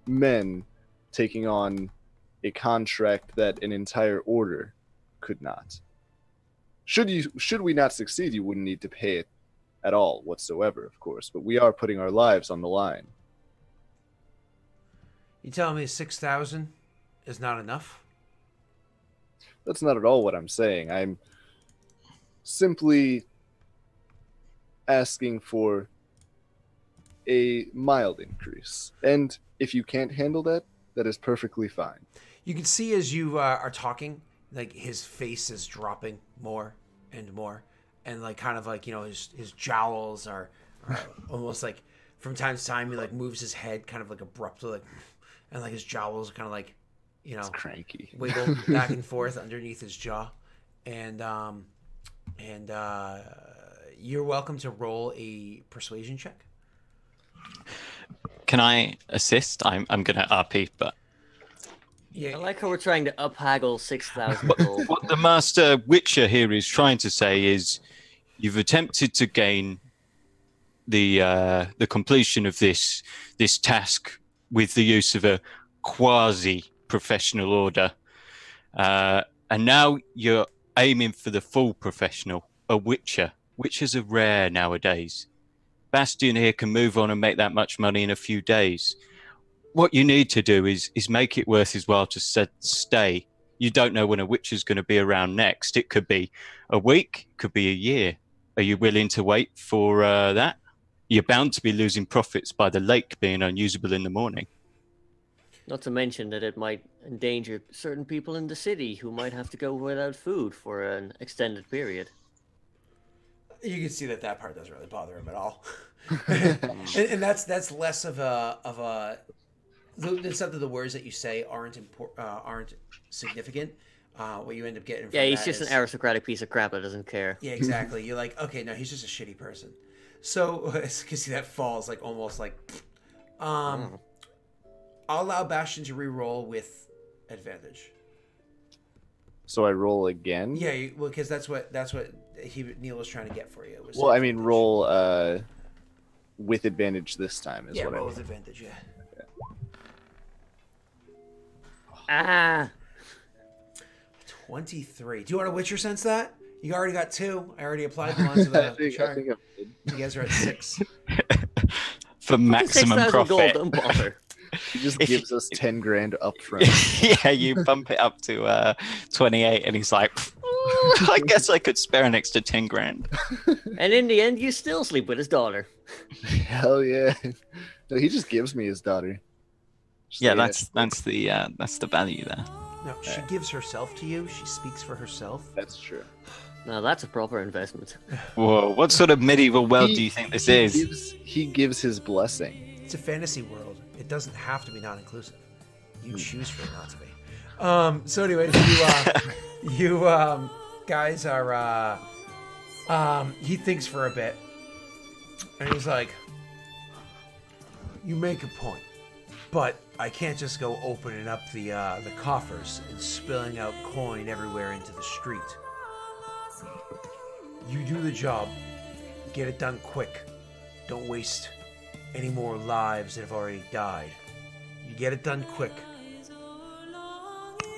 men taking on a contract that an entire order could not. Should we not succeed, you wouldn't need to pay it at all whatsoever, of course, but we are putting our lives on the line. You telling me 6,000 is not enough? That's not at all what I'm saying. I'm simply asking for a mild increase. And if you can't handle that, that is perfectly fine. You can see as you are talking, like his face is dropping more and more. And like kind of like, his jowls are almost like from time to time he like moves his head kind of like abruptly, like, and like his jowls kind of like, It's cranky. wiggle back and forth underneath his jaw. And you're welcome to roll a persuasion check. Can I assist? I'm going to RP, but... Yeah. I like how we're trying to up-haggle 6,000 gold. What the Master Witcher here is trying to say is you've attempted to gain the completion of this task with the use of a quasi-professional order. And now you're aiming for the full professional, a Witcher. Witchers are rare nowadays. Bastian here can move on and make that much money in a few days. What you need to do is make it worth his while to stay. You don't know when a Witcher's going to be around next. It could be a week, could be a year. Are you willing to wait for that? You're bound to be losing profits by the lake being unusable in the morning. Not to mention that it might endanger certain people in the city who might have to go without food for an extended period. You can see that part doesn't really bother him at all. and that's less of a it's not that the words that you say aren't significant. What you end up getting from he's that just is, an aristocratic piece of crap that doesn't care. Yeah, exactly. You're like, okay, no, he's just a shitty person. So you can see that falls like almost like I'll allow Bastion to re-roll with advantage. So I roll again? Yeah, because that's what Neil was trying to get for you. Well, I mean, roll with advantage this time is what I roll mean. with advantage, yeah. Ah! 23. Do you want to Witcher sense that? You already got 2. I already applied them onto the chart. I think I'm good. You guys are at 6. For maximum 6,000 profit. gold, don't bother. He just gives us 10 grand up front. Yeah, you bump it up to 28 and he's like, I guess I could spare an extra 10 grand. And in the end, you still sleep with his daughter. Hell yeah. No, he just gives me his daughter. Yeah, that's the value there. No, she gives herself to you. She speaks for herself. That's true. Now that's a proper investment. Whoa, what sort of medieval world do you think this is? He gives his blessing. It's a fantasy world. It doesn't have to be non-inclusive. You choose for it not to be. So anyway, you guys are. He thinks for a bit, and he's like, "You make a point, but I can't just go opening up the coffers and spilling out coin everywhere into the street. You do the job, get it done quick. Don't waste any more lives that have already died. You get it done quick.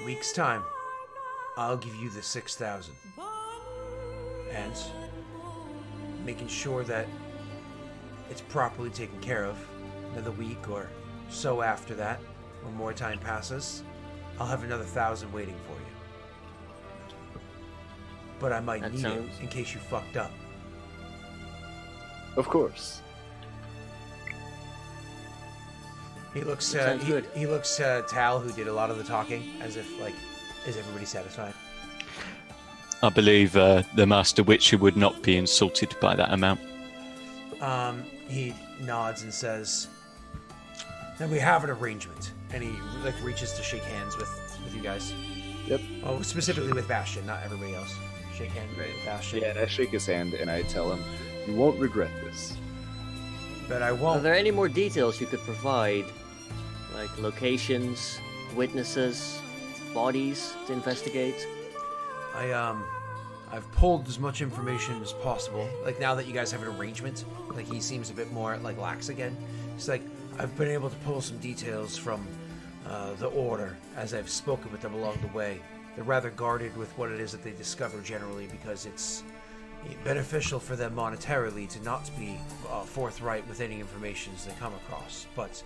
Week's time, I'll give you the 6,000. And making sure that it's properly taken care of. Another week or so after that, when more time passes, I'll have another 1,000 waiting for you. But I might need it in case you fucked up." Of course. He looks good. he looks Tal, who did a lot of the talking, as if like, is everybody satisfied? I believe the Master Witcher would not be insulted by that amount. He nods and says, "Then we have an arrangement." And he like reaches to shake hands with you guys. Yep. Oh, specifically with Bastion, not everybody else. Shake hands with Bastion. Yeah, and I shake his hand and I tell him, "You won't regret this." But I Are won't. there any more details you could provide? Like locations, witnesses, bodies to investigate? I've pulled as much information as possible. Like now that you guys have an arrangement, like he seems a bit more like lax again. He's like, I've been able to pull some details from the Order as I've spoken with them along the way. They're rather guarded with what it is that they discover generally because it's beneficial for them monetarily to not be forthright with any information they come across. But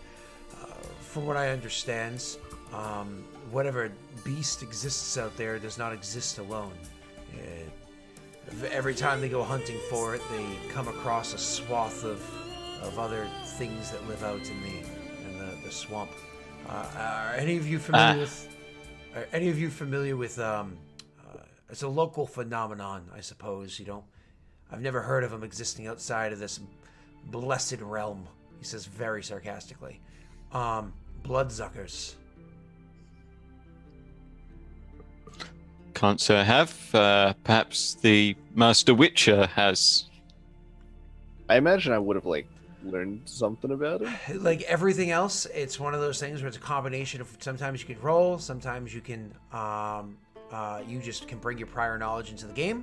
from what I understand, whatever beast exists out there does not exist alone. Every time they go hunting for it, they come across a swath of other things that live out in the swamp. Are any of you familiar with? Are any of you familiar with? It's a local phenomenon, I suppose. I've never heard of them existing outside of this blessed realm. He says very sarcastically. Bloodsuckers. Can't say I have. Perhaps the Master Witcher has. I imagine I would have learned something about it. Like everything else, it's one of those things where it's a combination of sometimes you can roll, sometimes you can you just can bring your prior knowledge into the game.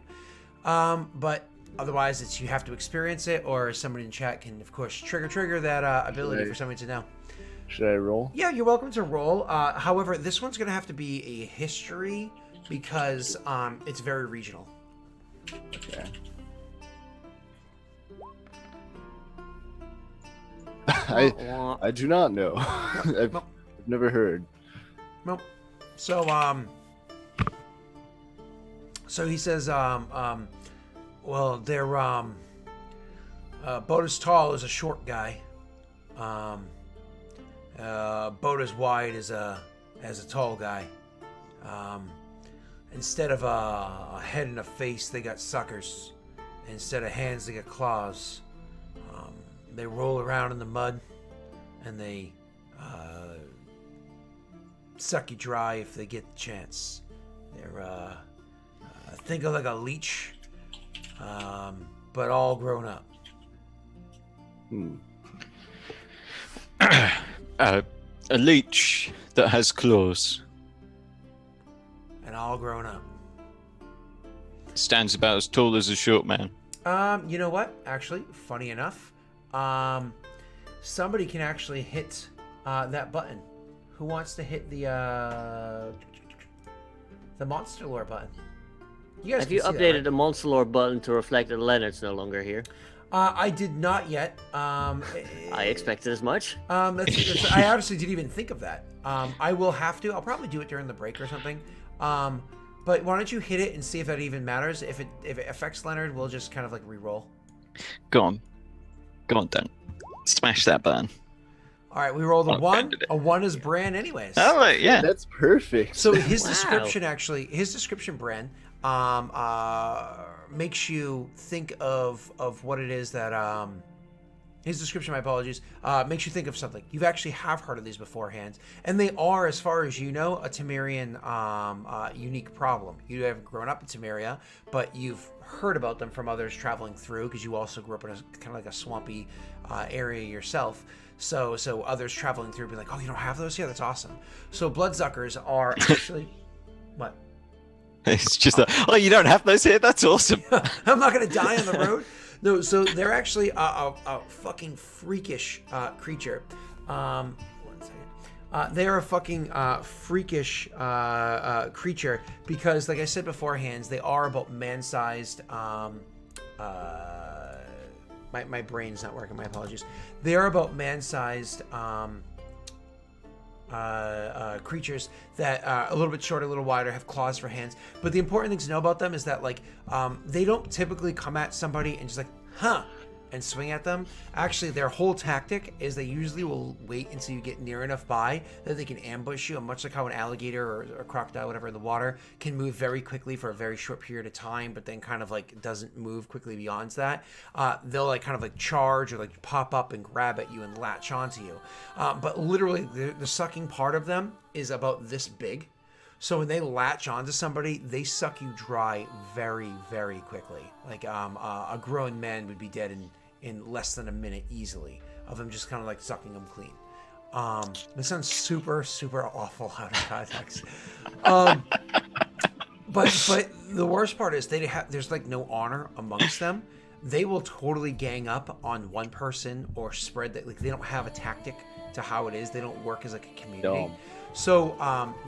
But otherwise, it's you have to experience it, or someone in chat can, of course, trigger that ability for somebody to know. Should I roll? Yeah, you're welcome to roll. However, this one's going to have to be a history because it's very regional. Okay. I do not know. I've never heard. Nope. So he says, well, they're about as tall as a short guy. About as wide as a tall guy. Instead of a head and a face, they got suckers. Instead of hands, they got claws. They roll around in the mud, and they suck you dry if they get the chance. They're think of like a leech, but all grown up. A leech that has claws. And all grown up. Stands about as tall as a short man. You know what? Actually, funny enough, somebody can actually hit that button. Who wants to hit the monster lore button? You guys Have you can see updated that, the monster lore button to reflect that Leonard's no longer here? I did not yet. I expected as much. I honestly didn't even think of that. I will have to. I'll probably do it during the break or something. But why don't you hit it and see if that even matters? If it affects Leonard, we'll just kind of like re-roll. Go on, don't smash that button. All right, we rolled a Oh, 1. banded it. A 1 is Bran, anyways. Oh, right, yeah. That's perfect. So his Wow. description, Bran, makes you think of what it is that his description. My apologies. Makes you think of something you've actually have heard of these beforehand, and they are, as far as you know, a Temerian unique problem. You haven't grown up in Temeria, but you've heard about them from others traveling through, because you also grew up in a kind of like a swampy area yourself. So others traveling through be like, oh, you don't have those? Yeah, that's awesome. So bloodsuckers are actually what? It's just oh, you don't have those here? That's awesome. I'm not going to die on the road. No, so they're actually a fucking freakish creature. 1 second. They are a fucking freakish creature because, like I said beforehand, they are about man-sized. My brain's not working. My apologies. They are about man-sized creatures that are a little bit shorter, a little wider, have claws for hands. But the important thing to know about them is that, like, they don't typically come at somebody and just like, huh, and swing at them. Actually, their whole tactic is they usually will wait until you get near enough by that they can ambush you. And much like how an alligator or a crocodile, whatever, in the water can move very quickly for a very short period of time, but then kind of like doesn't move quickly beyond that, they'll like kind of like charge or like pop up and grab at you and latch onto you. But literally, the sucking part of them is about this big. So when they latch onto somebody, they suck you dry very, very quickly. Like a grown man would be dead in less than a minute easily of them just kind of like sucking them clean. This sounds super, super awful out of context. But the worst part is there's like no honor amongst them. They will totally gang up on one person or spread that. Like they don't have a tactic to how it is. They don't work as like a community. Dumb. So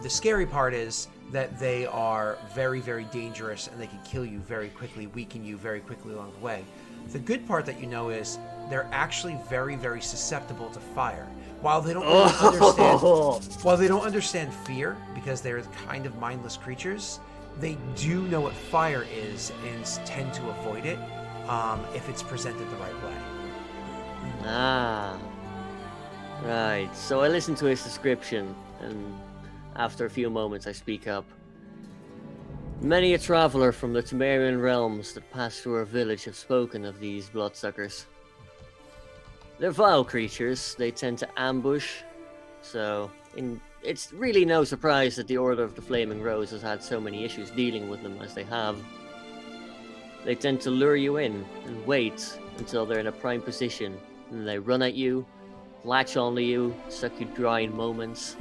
the scary part is that they are very, very dangerous and they can kill you very quickly, weaken you very quickly along the way. The good part that you know is they're actually very, very susceptible to fire. While they don't really understand fear, because they're kind of mindless creatures, they do know what fire is and tend to avoid it if it's presented the right way. Ah. Right. So I listened to his description, and after a few moments I speak up. Many a traveler from the Temerian realms that pass through our village have spoken of these bloodsuckers. They're vile creatures. They tend to ambush, so it's really no surprise that the Order of the Flaming Rose has had so many issues dealing with them as they have. They tend to lure you in and wait until they're in a prime position, and they run at you, latch onto you, suck you dry in moments.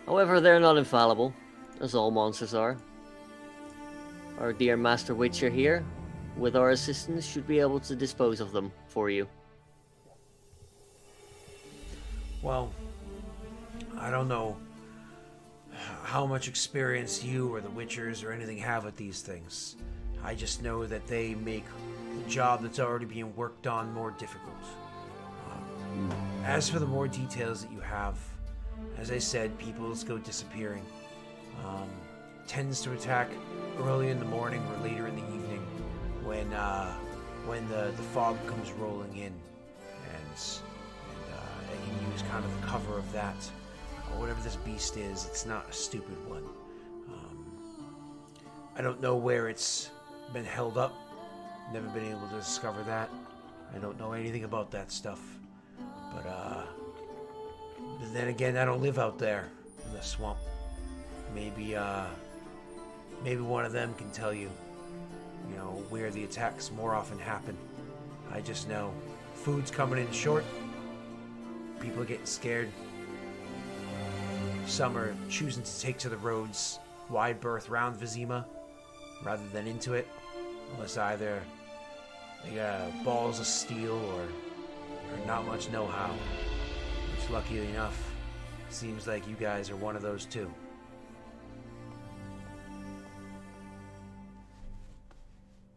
However, they're not infallible, as all monsters are. Our dear Master Witcher here, with our assistance, should be able to dispose of them for you. Well, I don't know how much experience you or the Witchers or anything have with these things. I just know that they make the job that's already being worked on more difficult. As for the more details that you have, as I said, peoples go disappearing. Tends to attack early in the morning or later in the evening when the fog comes rolling in, and you can use kind of the cover of that. Whatever this beast is, it's not a stupid one. I don't know where it's been held up. Never been able to discover that. I don't know anything about that stuff. But then again, I don't live out there in the swamp. Maybe one of them can tell you, where the attacks more often happen. I just know food's coming in short. People are getting scared. Some are choosing to take to the roads, wide berth round Vizima, rather than into it, unless either they got balls of steel or not much know-how. Which, luckily enough, seems like you guys are one of those too.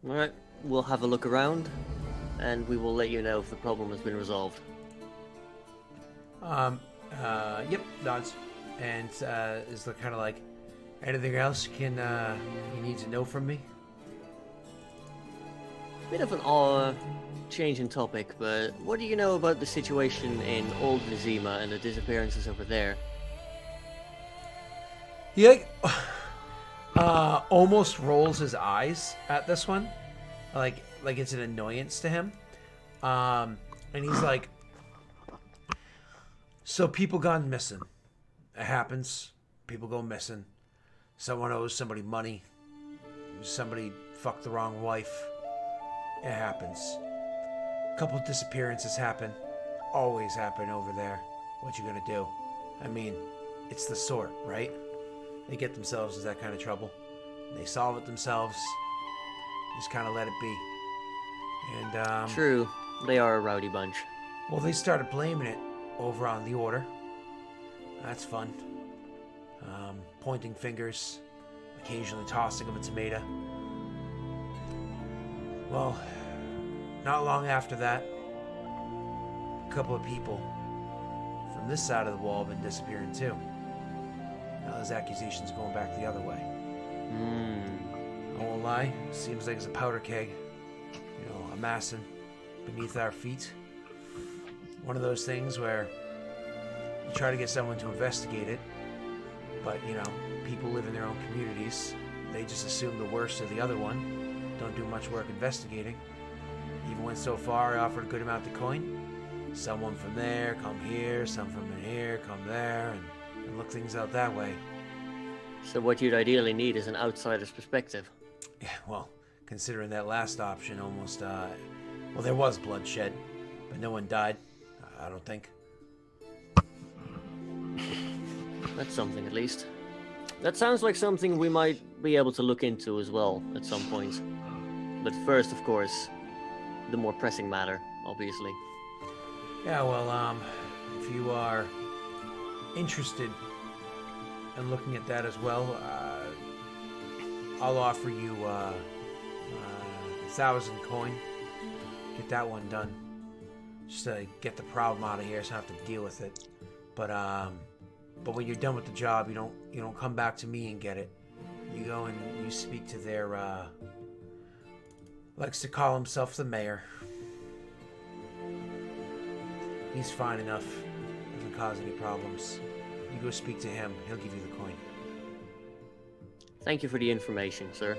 Alright, we'll have a look around, and we will let you know if the problem has been resolved. Yep, nods. And is there kind of like anything else you need to know from me? Bit of an changing topic, but what do you know about the situation in Old Vizima and the disappearances over there? He like almost rolls his eyes at this one, like it's an annoyance to him, and he's like, "So people gone missing. It happens. People go missing. Someone owes somebody money. Somebody fucked the wrong wife. It happens. A couple of disappearances happen. Always happen over there. What you gonna do? I mean, it's the sort, right? They get themselves into that kind of trouble. They solve it themselves. Just kind of let it be. And, True. They are a rowdy bunch. well, they started blaming it over on the Order. That's fun. Pointing fingers, occasionally tossing them a tomato. Well, not long after that, a couple of people from this side of the wall have been disappearing too. Now there's accusations going back the other way. I won't lie, seems like it's a powder keg, amassing beneath our feet. One of those things where you try to get someone to investigate it, but, people live in their own communities. They just assume the worst of the other one. Don't do much work investigating. Even went so far, I offered a good amount of coin. Someone from there, come here. Some from here, come there. And look things out that way. So what you'd ideally need is an outsider's perspective. Yeah, well, considering that last option almost, there was bloodshed, but no one died, I don't think. That's something, at least. That sounds like something we might be able to look into as well at some point. But first, of course, the more pressing matter, obviously. Yeah, well, if you are interested in looking at that as well, I'll offer you 1,000 coin. Get that one done. Just to get the problem out of here, so I don't have to deal with it. But when you're done with the job, you don't come back to me and get it. You go and you speak to their likes to call himself the mayor. He's fine enough. Doesn't cause any problems. You go speak to him. He'll give you the coin. Thank you for the information, sir.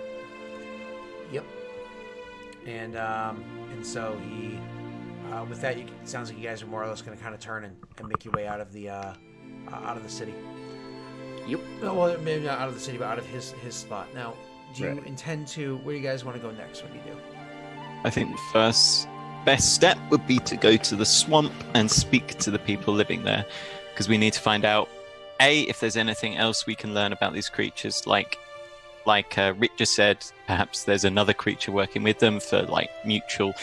Yep. And so he, with that, it sounds like you guys are more or less going to kind of turn and make your way out of the city. Yep. No, well, maybe not out of the city, but out of his spot. Now, do you intend to? Where do you guys want to go next? What do you do? I think the first best step would be to go to the swamp and speak to the people living there, because we need to find out if there's anything else we can learn about these creatures, like Rick just said, perhaps there's another creature working with them for mutual,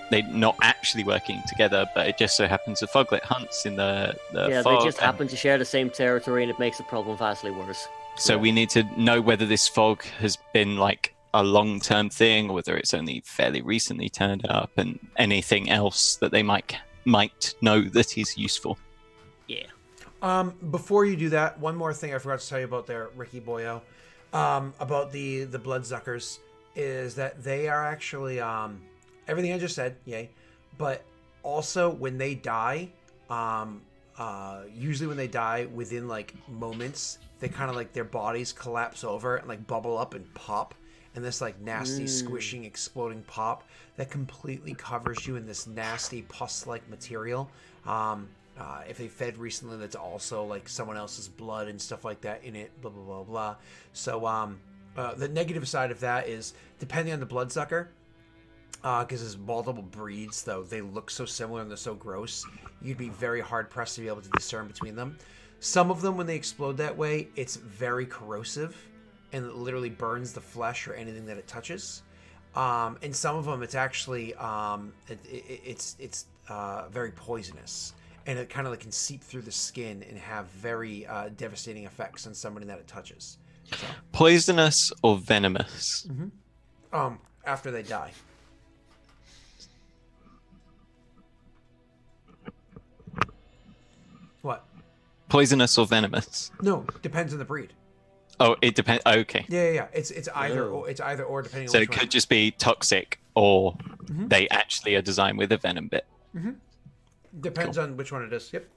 they're not actually working together, but it just so happens the foglet hunts in the fog. They just happen to share the same territory, and it makes the problem vastly worse. So we need to know whether this fog has been a long-term thing, or whether it's only fairly recently turned up, and anything else that they might know that is useful. Yeah. Before you do that, one more thing I forgot to tell you about there, Ricky Boyo. About the bloodsuckers is that they are actually everything I just said, yay, but also when they die, usually when they die within moments, they kind of their bodies collapse over and bubble up and pop, and this nasty squishing exploding pop that completely covers you in this nasty pus-like material. If they fed recently, that's also someone else's blood and stuff like that in it, blah, blah, blah, blah. So the negative side of that is, depending on the bloodsucker, because there's multiple breeds, though they look so similar and they're so gross, you'd be very hard-pressed to be able to discern between them. Some of them, when they explode that way, it's very corrosive, and it literally burns the flesh or anything that it touches. And some of them, it's actually, it's very poisonous. And it kind of can seep through the skin and have very devastating effects on somebody that it touches. So, poisonous or venomous? Mm-hmm. After they die. What? Poisonous or venomous? No, depends on the breed. Oh, it depends. Okay. Yeah. It's either or depending. So on it could just be toxic or they actually are designed with a venom bit. Depends on which one it is. Yep.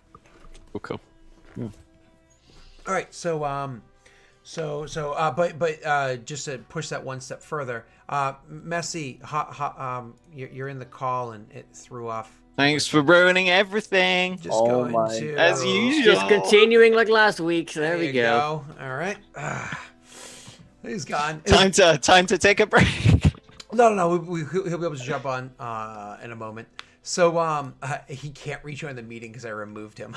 Cool. All right. So just to push that one step further, Messi, you're in the call and it threw off. Thanks for ruining everything. Just going to As usual. Just continuing like last week. There we you go. All right. He's gone. Time to take a break. No. He'll be able to jump on in a moment. So he can't rejoin the meeting because I removed him.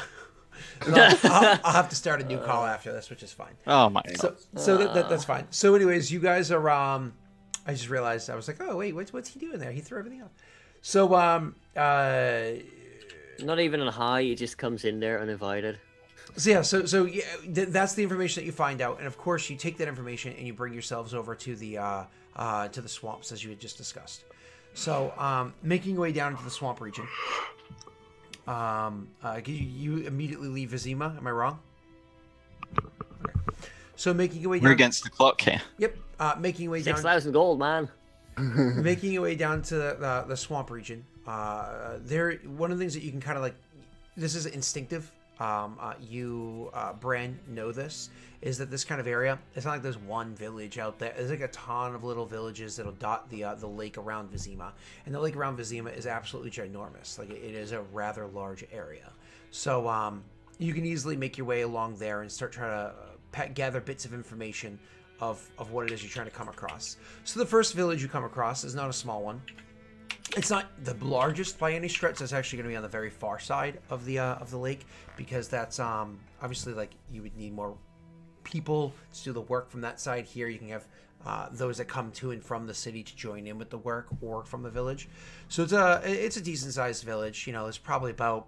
I'll have to start a new call after this, which is fine. Oh my god. So that's fine. So anyways, you guys are I just realized I was like, oh wait, what's he doing there? He threw everything off. So Not even on high, it just comes in there uninvited. So that's the information that you find out, and of course you take that information and you bring yourselves over to the swamps as you had just discussed. So making your way down into the swamp region. You immediately leave Vizima, am I wrong? Okay. So making your way down... We're against the clock here. Yep. Making your way down... 6,000 gold, man. Making your way down to the swamp region. One of the things that you can kind of like... This is instinctive. Bran, know this, is that this kind of area, it's not like there's one village out there. There's like a ton of little villages that'll dot the lake around Vizima, and the lake around Vizima is absolutely ginormous. Like, it is a rather large area. So you can easily make your way along there and start trying to gather bits of information of what it is you're trying to come across. So the first village you come across is not a small one. It's not the largest by any stretch. That's actually going to be on the very far side of the lake, because that's obviously, like, you would need more people to do the work from that side. Here you can have those that come to and from the city to join in with the work, or from the village. So it's a decent sized village. There's probably about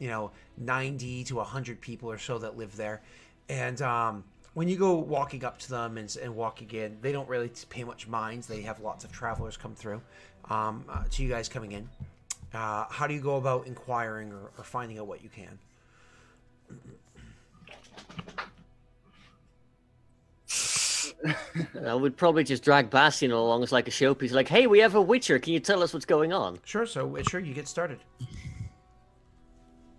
90 to 100 people or so that live there, and when you go walking up to them and walking in, they don't really pay much mind. They have lots of travelers come through. To you guys coming in, how do you go about inquiring or finding out what you can? I would probably just drag Bastion along as like a showpiece. Like, hey, we have a Witcher. Can you tell us what's going on? Sure. So Witcher, you get started.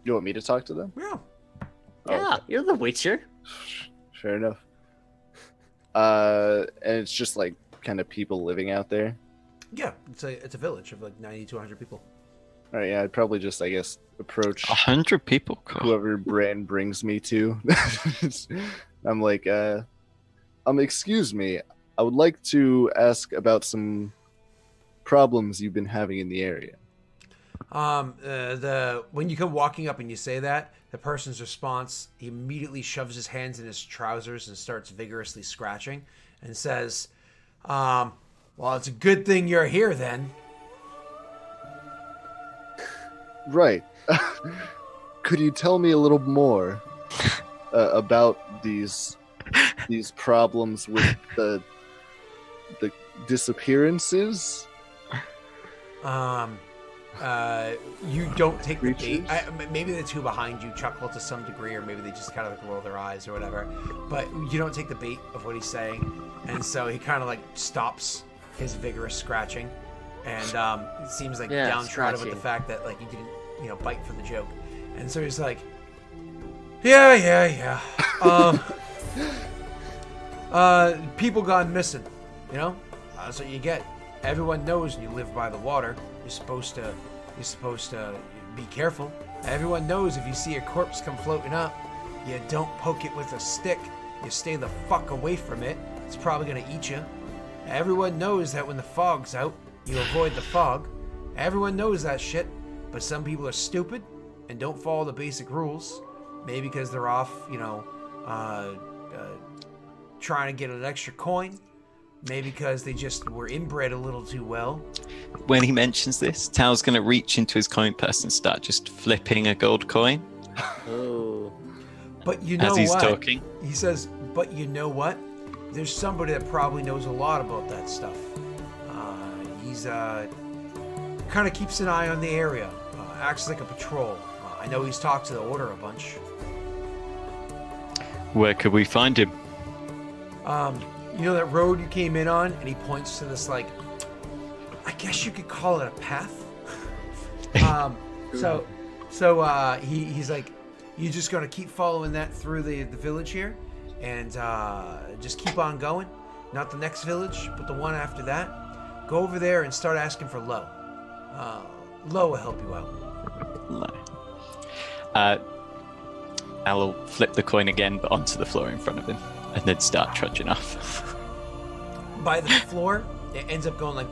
You want me to talk to them? Yeah. Yeah, okay. you're the Witcher. Fair enough. And it's just like kind of people living out there. Yeah, it's a village of like 90 to 100 people. All right, yeah, I'd probably just, I guess, approach 100 people. Cool. whoever Bran brings me to. I'm like, excuse me, I would like to ask about some problems you've been having in the area. When you come walking up and you say that, the person's response, he immediately shoves his hands in his trousers and starts vigorously scratching and says, well, it's a good thing you're here then. Right. Could you tell me a little more about these problems with the disappearances? You don't take the bait. Creatures? Maybe the two behind you chuckle to some degree, or maybe they just kind of like roll their eyes or whatever. But you don't take the bait of what he's saying, and so he kind of like stops his vigorous scratching, and it seems like downtrodden with the fact that like you didn't bite for the joke, and so he's like, yeah. People gone missing, that's what you get. Everyone knows when you live by the water, you're supposed to be careful. Everyone knows if you see a corpse come floating up, you don't poke it with a stick. You stay the fuck away from it. It's probably gonna eat you. Everyone knows that when the fog's out, you avoid the fog. Everyone knows that shit, but some people are stupid and don't follow the basic rules. Maybe because they're off, trying to get an extra coin. Maybe because they just were inbred a little too well. When he mentions this, Tao's going to reach into his coin purse and start just flipping a gold coin. Oh. But you know as he's what? talking. He says, but you know what? There's somebody that probably knows a lot about that stuff. He's kind of keeps an eye on the area. Acts like a patrol. I know he's talked to the Order a bunch. Where could we find him? You know that road you came in on? And he points to this, like, I guess you could call it a path. He's like, you're just gonna keep following that through the village here, and just keep on going. Not the next village, but the one after that. Go over there and start asking for Lo. Lo will help you out. I'll flip the coin again, but onto the floor in front of him, and then start trudging off. By the floor, it ends up going like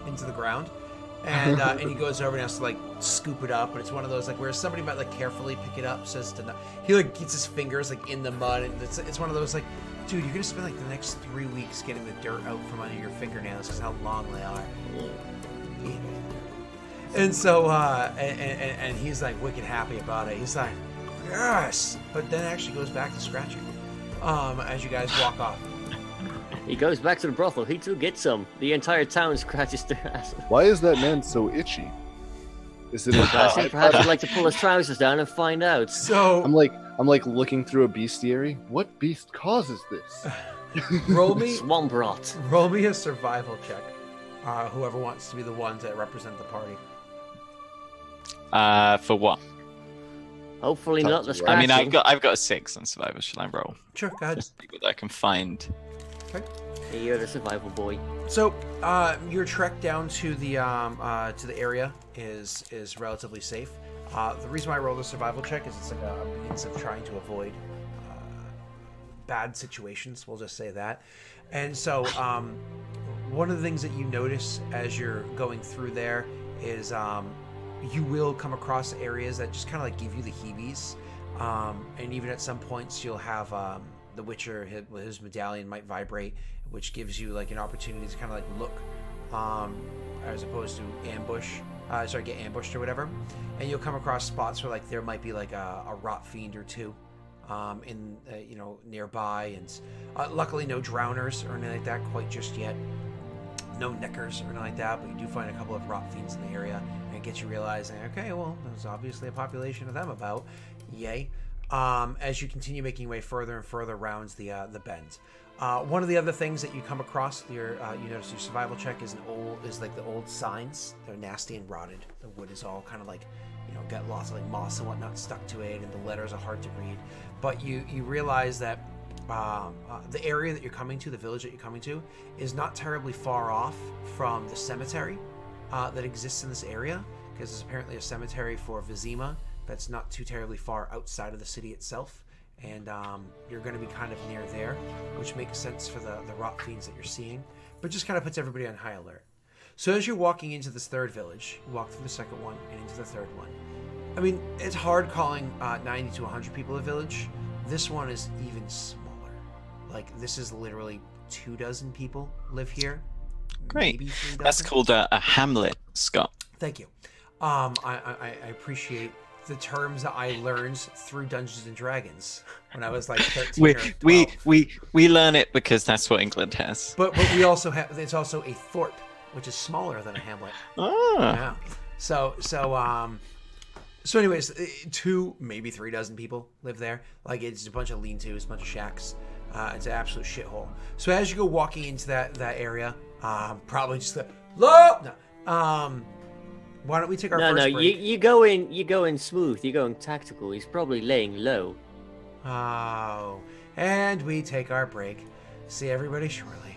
into the ground, and he goes over and has to like scoop it up. And it's one of those like where somebody might like carefully pick it up, says to not. He like gets his fingers like in the mud, and it's one of those like, dude, you're gonna spend like the next 3 weeks getting the dirt out from under your fingernails because how long they are. And so and he's like wicked happy about it. He's like, yes, but then actually goes back to scratching as you guys walk off. He goes back to the brothel. He too gets some. The entire town scratches their ass. Why is that man so itchy? Is it? Perhaps he'd like to pull his trousers down and find out. So I'm like looking through a bestiary. What beast causes this? roll me Swamp rot. Roll me a survival check. Whoever wants to be the one to represent the party. For what? Hopefully Sounds not the right. scratching. I mean, I've got a 6 on survival. Shall I roll? Sure, go ahead. Just people that I can find. Okay. Hey, you're the survival boy. So your trek down to the area is relatively safe. The reason why I rolled a survival check is it's like a means of trying to avoid bad situations. We'll just say that. And so one of the things that you notice as you're going through there is you will come across areas that just kind of like give you the heebies. And even at some points you'll have the Witcher, his medallion might vibrate, which gives you like an opportunity to kind of like look as opposed to get ambushed or whatever. And you'll come across spots where like there might be like a rot fiend or two in nearby, and luckily no drowners or anything like that quite just yet. No neckers or anything like that, but you do find a couple of rot fiends in the area, and it gets you realizing, okay, well, there's obviously a population of them about. Yay. As you continue making your way further and further around the bend. One of the other things that you come across, you notice your survival check is like the old signs. They're nasty and rotted. The wood is all kind of like, got lots of like moss and whatnot stuck to it, and the letters are hard to read. But you realize that the area that you're coming to, the village that you're coming to, is not terribly far off from the cemetery that exists in this area, because there's apparently a cemetery for Vizima that's not too terribly far outside of the city itself, and you're going to be kind of near there, which makes sense for the rot fiends that you're seeing, but just kind of puts everybody on high alert. So as you're walking into this third village, you walk through the second one and into the third one. I mean, it's hard calling 90 to 100 people a village. This one is even smaller. Like, this is literally 24 people live here. Great. Maybe 3 That's dozen. called a hamlet, Scott. Thank you. I appreciate the terms that I learned through Dungeons and Dragons when I was like 13 or 12. We learn it because that's what England has. But we also have, it's also a thorp, which is smaller than a hamlet. Ah. Yeah. So anyways, 2, maybe 3 dozen people live there. Like, it's a bunch of lean-tos, a bunch of shacks. It's an absolute shithole. So as you go walking into that area, probably just why don't we take our first break? You go in smooth. You're going tactical. He's probably laying low. Oh, and we take our break. See everybody shortly.